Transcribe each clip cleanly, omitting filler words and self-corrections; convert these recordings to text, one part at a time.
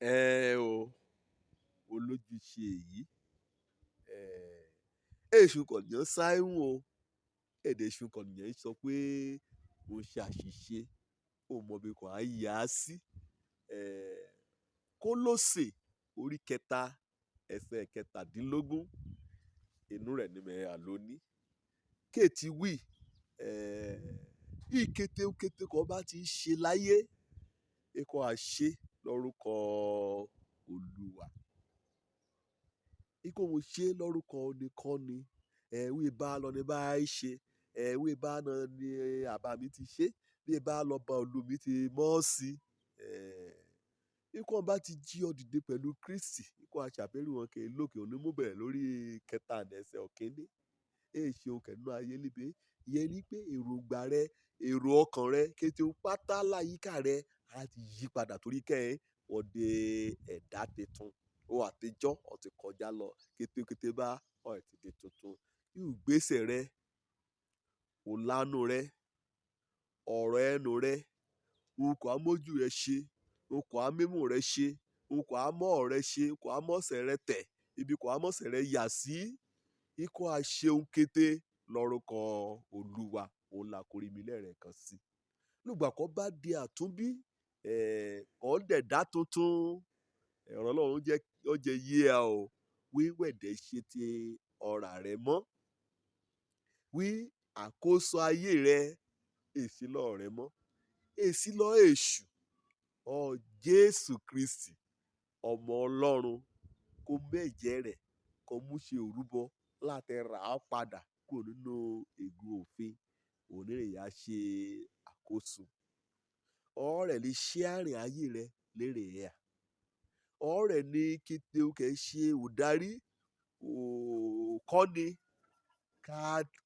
ẹ o olójúṣe èyí èṣù kọ̀ọ̀yàn ṣáíhùn o èdè èṣù kọ̀ọ̀yàn sọ pé mo ṣe àṣìṣe ó mọ bí kò á yà á sí Kólósè orí kẹta ẹsẹ̀ kẹtàdínlógún inú rẹ̀ ni mẹ́ àlóní Kete wí ìkété kan bá ti ṣe láyé ikọ̀ àṣe lórúkọ Olúwa ikọ̀ mo ṣe lórúkọ nìkan ni wí bá lọ ní bá ṣe wí bá náà ni àbá mi ti ṣe bí bá lọ bá olú mi ti mọ́ sí ikọ̀ bá ti jí ọ dìde pẹ̀lú Kristi ikọ̀ àṣàbẹ̀rù wọn kì í lókè òní mú bẹ̀rẹ̀ lórí kẹta ẹsẹ̀ ọ̀kẹ́ni Ṣeun kẹ̀nú ayé líbe ìyẹn ni pé èròǹgbà rẹ èrò ọkàn rẹ kété pátá láyìíká rẹ á ti yí padà torí kẹ́hìn ọdẹ ẹ̀dá tuntun ó àtijọ́ ó ti kọjá lọ kété bá ó ti di tuntun yóò gbèsè rẹ òlànà rẹ ọ̀rọ̀ ẹnu rẹ okò amójú rẹ ṣe okò amímú rẹ ṣe okò amọ́ rẹ ṣe okò amọ́sẹ̀ rẹ tẹ̀ ibi kò amọ́sẹ̀ rẹ yà sí ikọ̀ àṣeun kété lórúkọ Olúwa òun là kórìí mi lẹ́rẹ̀ẹ́ kan sí lùgbà kan bá di àtúnbí kàn dẹ̀dá tuntun ọ̀rọ̀ Ọlọ́run ó jẹ́ yé a o wíwẹ̀dẹ̀ ṣe ti ọ̀rà rẹ mọ́ wí àkóso ayé rẹ èsì lọ rẹ mọ́ èsì lọ èṣù Jésù Kristi ọmọ Ọlọ́run kó mẹ́jẹ rẹ̀ kó mú ṣe òrúbọ láti rà á padà kúrò nínú ègún òfin onírèyà ṣe àkóso ọ̀rẹ́ lè ṣe àrìn ayé rẹ lérè ẹ̀ ọ̀rẹ́ ní kété kẹ́ ṣe òdarí òkọ́ni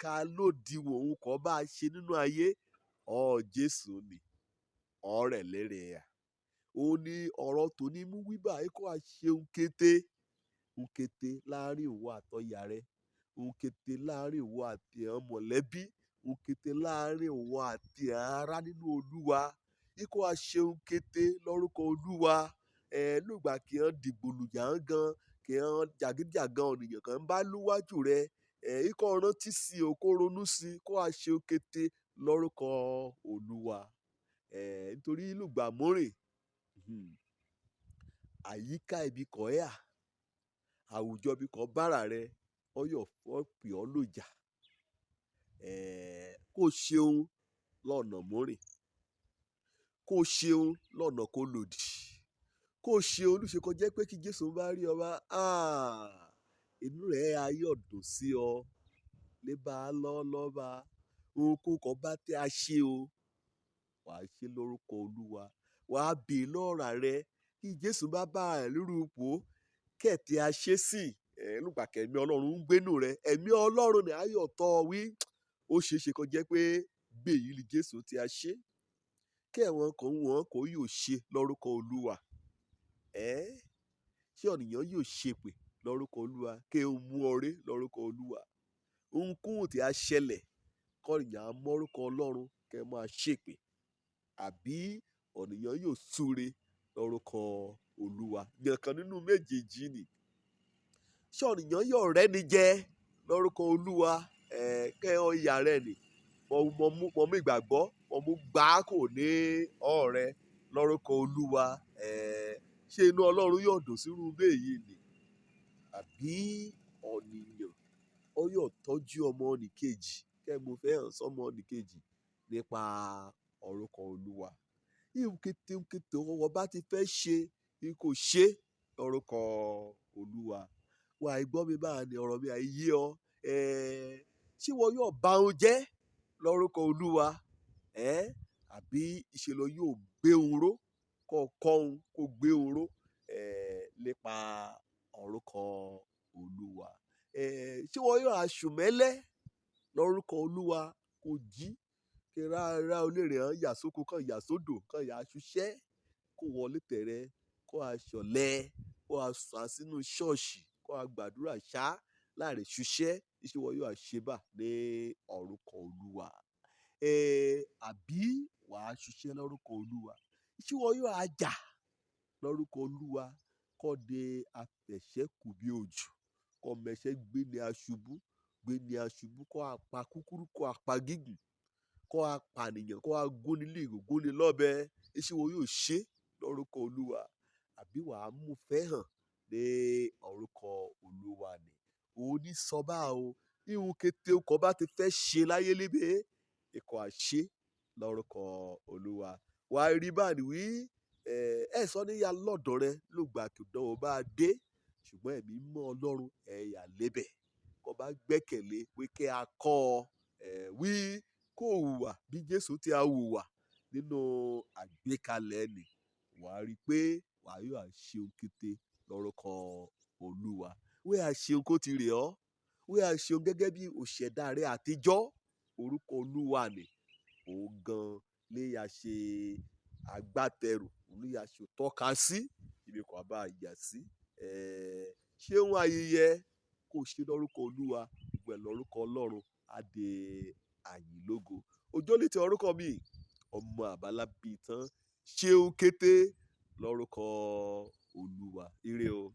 ká lòdìwọ̀n òun kọ́ bá a ṣe nínú ayé Jésù ni ọ̀rẹ́ lérè ẹ̀ òun ni ọ̀rọ̀ tòní mú wíbà kó a ṣeun kété òkété láàrin òwò àtọ̀yà rẹ òkété láàrin òwò àti àwọn mọ̀lẹ́bí òkété láàrin òwò àti ará nínú Olúwa ikọ̀ àṣeun kété lórúkọ Olúwa lùgbà kí wọ́n dìgbòlùjà ń gan kí wọ́n jàgídíjàgan ènìyàn kan bá lúwájú rẹ ikọ̀ rántí sí o kó ronú sí kó àṣeun kété lórúkọ Olúwa nítorí lùgbà mórè àyíká ibi kọ̀ ẹ́ àwùjọ ibi kọ̀ bára rẹ ọyọ̀ pè ọ́ lòjà kó ṣeun lọ́nà mórè kó ṣeun lọ́nà kó lòdì kó ṣeun olùṣe kó jẹ́ pé kí Jésù bá rí ọ bá inú rẹ̀ ayọ̀ dùn sí ọ lè bá a lọ́ba ohun kan bá tẹ́ a ṣe o wàá ṣe lórúkọ Olúwa wàá bè lọ́ra rẹ kí Jésù bá bá ẹ lórí ipò kẹ̀tẹ́ a ṣe sí lùgbà kẹ̀mí Ọlọ́run ń gbénú rẹ ẹ̀mí Ọlọ́run ní ayọ̀ tọ́ wí ó ṣeéṣe kó jẹ́ pé gbèyí ni Jésù tí a ṣe kẹ́wọ̀n kan wọ́n kò yóò ṣe lórúkọ Olúwa ṣé ọ̀nìyàn yóò ṣépè lórúkọ Olúwa kí o mú ọrẹ lórúkọ Olúwa ohunkóhun tí a ṣẹlẹ̀ kọ́nìyàn á mọ́rúkọ Ọlọ́run kẹ́ máa ṣépè àbí ọ̀nìyàn yóò súre lórúkọ Olúwa yànkan nínú méjèèjì ni ṣé ọ̀nìyàn yóò rẹ́ni jẹ lórúkọ Olúwa kẹ́ ọ ìyá rẹ̀ ni mo mú ìgbàgbọ́ mo mú gbà kò ní ọ̀rẹ́ lórúkọ Olúwa ṣé inú Ọlọ́run yóò dùn sírú bẹ́ẹ̀ ni àbí ọ̀nìyàn ó yóò tọ́jú ọmọ nìkejì kẹ́ mo fẹ́ hàn sọ́mọ nìkejì nípa orúkọ Olúwa kété ọwọ́ bá ti fẹ́ ṣe kò ṣe lórúkọ Olúwa wà ìgbọ́ mi báà ní ọ̀rọ̀ mi àìyé ọ ṣé wọn yóò bá òun jẹ́ lórúkọ Olúwa àbí ìṣèlú yóò gbé òun ró kọ́ òun kó gbé òun ró nípa orúkọ Olúwa ṣé wọn yóò aṣùmẹ́lẹ́ lórúkọ Olúwa kò jí kí rárá olèrè hàn yà sóko kan yà sódò kan yà aṣuṣẹ́ kó wọlé tẹ̀rẹ̀ kó aṣọ̀lẹ̀ kó aṣọ sínú ṣọ́ọ̀ṣì kó agbàdúrà ṣá láàrin ṣuṣẹ́ iṣẹ́ wọn yóò àṣebà ní orúkọ Olúwa àbí wàá ṣiṣẹ́ lórúkọ Olúwa iṣẹ́ wọn yóò àjà lórúkọ Olúwa. Kọ́ de afẹ̀ṣẹ́kù bí òjò, kọ́ mẹṣẹ́ gbé ní aṣubú, kọ́ apá kúkúrú, kọ́ apá gígùn, kọ́ apànìyàn, kọ́ agúnni ní ìgò, gúnni lọ́bẹ. Iṣẹ́ wo yóò ṣe lórúkọ Olúwa? Àbí wàá mú fẹ́ hàn ní orúkọ Olúwa ni? Òun ní sọ bá o. Ihun kété ọkọ̀ bá ti fẹ́ ṣe láyé lébe, ikọ̀ àṣẹ lórúkọ Olúwa. Wàá rí báyìí wí, ẹ̀san níyà lọ́dọ̀ rẹ ló gbà kí ìdánwò bá dé, ṣùgbọ́n ẹ̀mí mọ́ Ọlọ́run ẹ̀yà lébẹ̀. Kọ́ bá gbẹ́kẹ̀lé pé kí a kọ́ ọ wí kó hùwà bí Jésù tí a hùwà nínú àgbékalẹ̀ nì. Wàá rí pé wàá yóò àṣeun kété lórúkọ Olúwa. Wí àṣeun kó ti rè ọ́. Wí àṣeun gẹ́gẹ́ bí òṣèdá rẹ àtijọ́. Orúkọ Olúwa ni òun gan lè yà ṣe agbátẹrù, òun lè yà ṣe tọ́ka sí ibi kan bá yà sí. Ṣeun ayẹyẹ kò ṣe lórúkọ Olúwa, pẹ̀lú orúkọ Ọlọ́run á dé àyìnlógo. Ọjọ́ létí orúkọ mi, ọmọ àbálábí tán, Ṣeun Kete lórúkọ Olúwa. Ire o.